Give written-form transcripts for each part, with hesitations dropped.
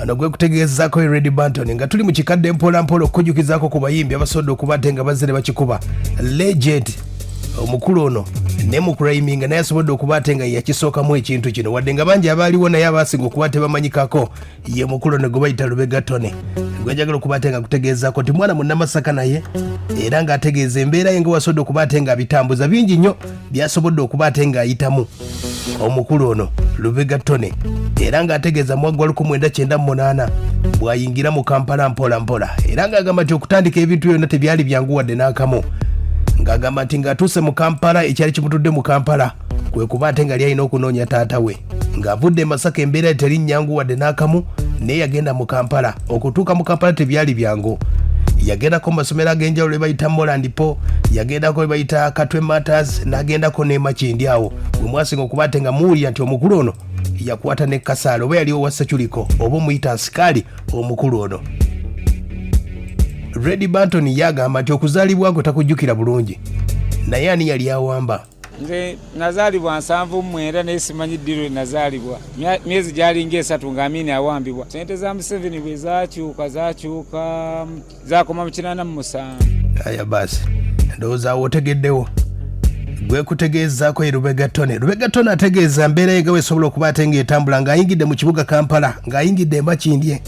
ano gwe kutegezaako Red Banton nga tuli mu kikadde mpola mpola okujjukizaako ku bayimbi abasobodde okubate nga bazze ne bakikuba legend omukulu ono ne mu rhyming naye asobodde okubate nga yakisookamu ekintu kino wadde nga bangi abaaliwo naye abasinga okuba tebamanyikako ye mukulu ono gwe bayita Lubega Tony gwe njagala okubate nga kutegezaako nti mwana munnamasaka naye era ng'ategeeza embeera ye nga wasobodde okubate nga bitambuza bingi nnyo byasobodde okubate nga ayitamu omukulu ono Lubega Tony era ng'ategeeza mwaka 1998 bw'ayingira mu Kampala mpola mpola era ng'agamba nti okutandika ebintu byonna tebyali byangu wadde n'akamu ng'agamba nti ng'atuuse mu Kampala ekyali kimutudde mu Kampala kwe kuba ate nga lyalina okunoonya taata we ng'avudde Masaka embeera teri nnyangu wadde n'akamu naye yagenda mu Kampala okutuuka mu Kampala tebyali byangu yagendako mu masomero ag'enjawulo le bayita Moland Po yagendako le bayita Katwe Matters n'agendako ne Makindi awo bwe mwasinga okuba ate nga muwulira nti omukulu ono yakwata ne Kasaalo oba yaliwo wa Seculiko oba omuyita Asikaali omukulu ono Red Banton yagamba nti okuzaalibwa kwe takujjukira bulungi naye ani yali awamba nze nazaalibwa 79 naye simanyi ddiiro lwe nazaalibwa myezi gyali ng'esatu ng'Amini awambibwa sente za Museveni bwe zakyuka zakoma mu 87 aya basi ndowooza awo otegeddewo gwe kutegeezaako ye Lubega Tony ategeeza mbeera ye gawe esobola okuba ate ng'etambula ng'ayingidde mu kibuga Kampala ng'ayingidde e Makindye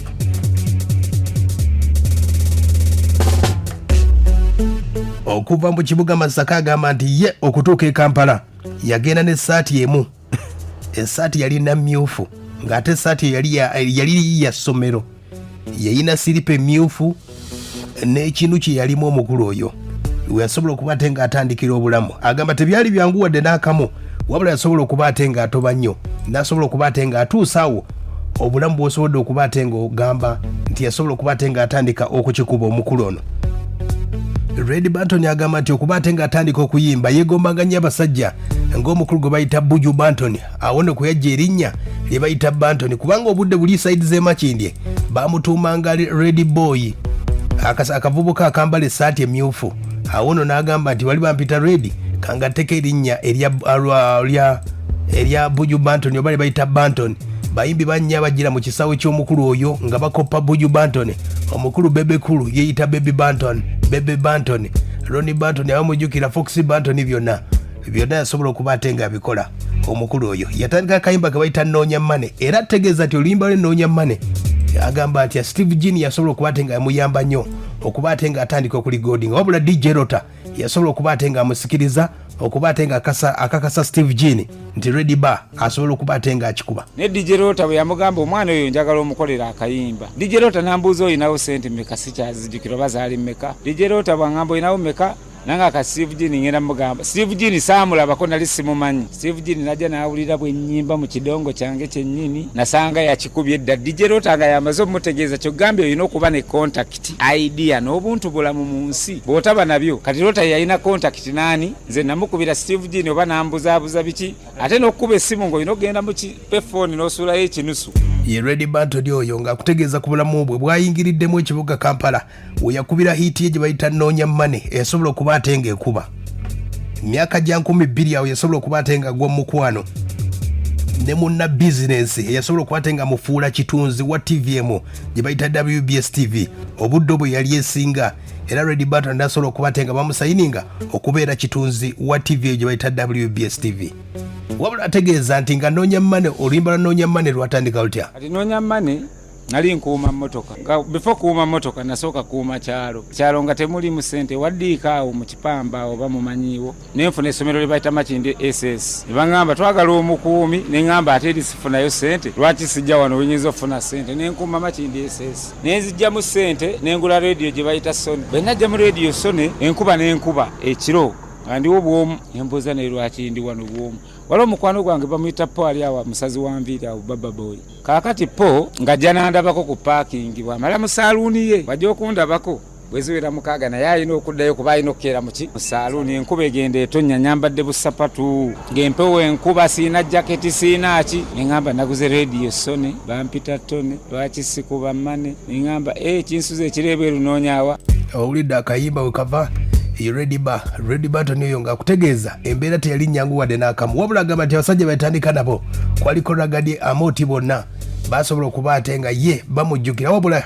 okuva mu kibuga Masaka agamba nti ye okutuuka e Kampala yagenda n'essaati emu essaati yali namyufu ng'ate essaati yali ya ssomero yayina siripa emyufu n'ekintu kye yalimu omukulu oyo we yasobola okuba ate ng'atandikira obulamu agamba tebyali byangu wadde n'akamu wabula yasobola okuba ate ng'atoba nnyo n'asobola okuba ate ng'atuusa awo obulamu bw'osobodde okuba ate ng'ogamba nti yasobola okuba ate ng'atandika okukikuba omukulu ono Red Banton agamba nti okuba ate ng'atandika okuyimba yeegombanga nnyo abasajja ng'omukulu gwe bayita Buju Banton awo nno kwe yajja erinnya lye bayita Banton kubanga obudde buli saidi z'e Makindye bamutuumanga Red Boy akavubuka akambala essaati emyufu awo nno n'agamba nti wali bampita Red kangatteko erinnya erya Buju Banton oba lye bayita Banton bayimbi bannya abajjira mu kisawo ky'omukulu oyo nga bakoppa Buju Banton omukulu Bebe Kulu yeeyita Bebe Banton Ronnie Banton abamujjukira Foxy Banton byonna yasobola okuba ate nga abikola omukulu oyo yatandika akayimba ke bayita Noonya Mane era ategeeza nti oluyimba lwe Noonya Mane agamba nti Steve Gin yasobola okuba ate nga yamuyamba nnyo okuba ate nga atandika okuligodinga wabula DJ Rota yasobola okuba ate nga amusikiriza okuba ate nga akakasa Steve Gin nti Red Bar asobola okuba ate nga akikuba ne DJ Rota bwe yamugamba omwana oyo njagala omukolera akayimba DJ Rota nambuuza oyinawo sente mmeka sikyazijjukira oba zaali mmeka DJ Rota bwangamba oyinawo mmeka nanga ka Steve Gin ngenda mugamba Steve Gin saamulabako nali simumanyi Steve Gin najja naawulira bwe nnyimba mu kidongo kyange kyennyini nasanga yakikubye edda DJ Rota nga yamaze omutegeeza kyogambye olina okuba ne contact idea n'obuntu bulamu mu nsi bw'otaba nabyo kati Rota yalina contact nani nze namukubira Steve Gin oba nambuzaabuza biki ate n'okkuba essimu ng'olina okugenda mu pefoni n'osuulayo ekinusu ye Red Banton oyo ng'akutegeeza ku bulamu bwe bw'ayingiriddemu ekibuga Kampala we yakubira hiiti ye gye bayita Noonya Mane eyasobola okuba ate ng'ekuba myaka gya 2000 awo yasobola okuba ate nga gwa mukwano ne munna bizinensi eyasobola okuba ate nga mufuula kitunzi wa TVM gye bayita WBS TV obudde bwe yali esinga era Red Banton nasobola okuba ate nga bamusayininga okubeera kitunzi wa TV gye bayita WBS TV wabula ategeeza nti nga Noonya Mane oluyimba lwa Noonya Mane lwatandika lutya kati Noonya Mane nali nkuuma mmotoka nga before kuuma mmotoka nasooka kuuma kyalo nga temulimu ssente waddiika awo mu Kipamba oba mumanyiiwo nenfuna essomero lye bayita Makindye SS ne baŋŋamba twagala omukuumi ne ŋŋamba ate eri sifunayo ssente lwaki sijja wano wenyinza okufuna ssente ne nkuuma Makindye SS ne nzijjamu ssente ne ngula rediyo gye bayita Sony bwe najja mu rediyo Sony enkuba ekiro nga ndiwo bwomu ne mbuuza naye lwaki ndi wano bwomu waliwo omukwano gwange bamuyita Po ali awo musazi wa nviiri awo Baba Boy kaakati Po ng'ajja n'andabako ku paakingi bw'amala mu saaluuni ye wajja okundabako bweziwera mukaaga naye alina okuddayo kuba alina okukeera mu saaluuni enkuba egenda etonnya nyambadde busapatu ng'empewo enkuba siina jaketi siina ki ne ŋŋamba naguze rediyo Sony bampita Tony lwaki sikuba Mane ne ŋŋamba kinsuze ekireebweru noonyaawa owulidde akayimba we kava Red Banton oyo ng'akutegeeza embeera teyali nnyangu wadde n'akamu wabula agamba nti abasajja betandika nabo kwaliko Ragadi Amoti bonna basobola okuba ate nga ye bamujjukira, wabula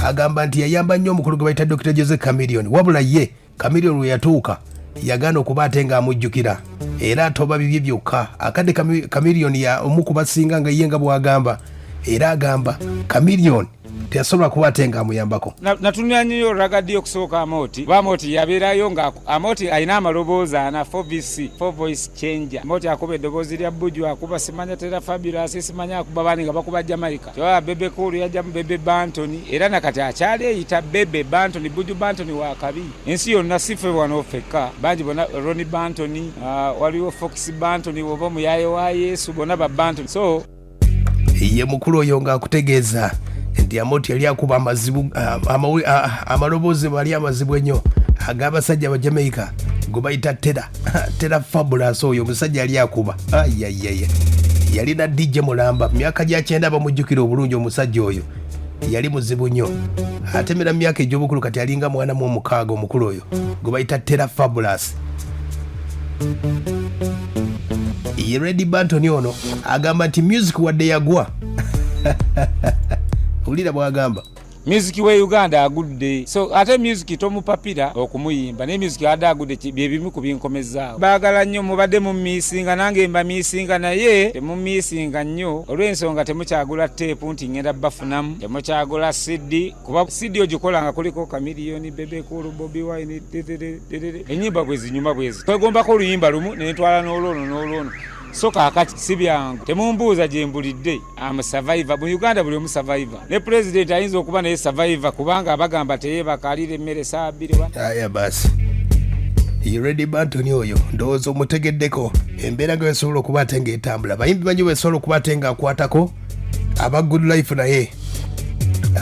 agamba nti yayamba nnyo omukulu gwe bayita Dr. Jose Chameleon, wabula ye Chameleon we yatuuka yagaana okuba ate nga amujjukira era atoba bibye byokka. Akadde Chameleon ya omu ku basinga nga ye nga bwagamba, era agamba Chameleon teyasobola kuba ate nga amuyambako. Natunula nnyo ragadi okusooka Amoti yabeerayo nga Amoti alina amaloboozi ana 4 voice changer. Amoti akuba eddoboozi lya Buju, akuba simanya Tera Fabulous, simanya akuba baani nga bakuba Jamaica. Kyowa Bebe Cool yajjamu Bebe Bantony, era nakati akyali eyita Bebe Bantony, Buju Bantony wa kabi. Ensi yonna sife wano fekka, bangi bona Ronnie Bantony, waliwo Fox Bantony, oba muyaye wa Yesu, bona ba Bantony. So ye mukulu oyo nga akutegeeza nti Amoti yali akuba amaloboozi bali amazibu ennyo ag'abasajja ba Jamaica gwe bayita Tera Fabulous. Oyo omusajja yali akuba yalina DJ mulamba, myaka gya 9 bamujjukira obulungi omusajja oyo, yali muzibu nnyo. Atemera myaka egy'obukulu kati alinga mwana mu 6 omukulu oyo gwe bayita Tera Fabulous. Ye Red Bantony ono agamba nti music wadde yagwa ulira bwagamba music we Uganda agudde, so ate music tomupapira okumuyimba ne music adagudde bye bimu ku binkomezaawo. Baagala nnyo mubadde mu misinga, nange mba misinga naye temu misinga nnyo olw'ensonga temukyagula teepu nti ngenda bafunamu, temukyagula CD kuba CD ogikola nga kuliko Chameleon, Bebe Cool, Bobby Wine, ennyimba bwe zinyuma bwezi twegombako oluyimba lumu nentwala n'olwono so kakati si byangu, temumbuuza gye mbulidde. Am survivor mu Uganda, buli omu survivor, ne president ayinza okuba naye survivor kubanga abagamba teyebakalira emmere saa 2. Aya basi ye Red Bantony oyo ndowooza omutegeddeko embeera nga wesobola okuba ate nga etambula. Bayimbi bangi wesobola okuba ate nga akwatako aba Good Life, naye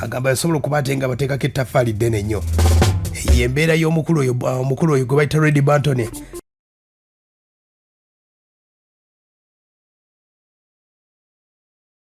agamba wesobola okuba ate nga bateekako ettaffaali ddene nnyo. Ye embeera y'omukulu oyo gwe bayita Red Bantony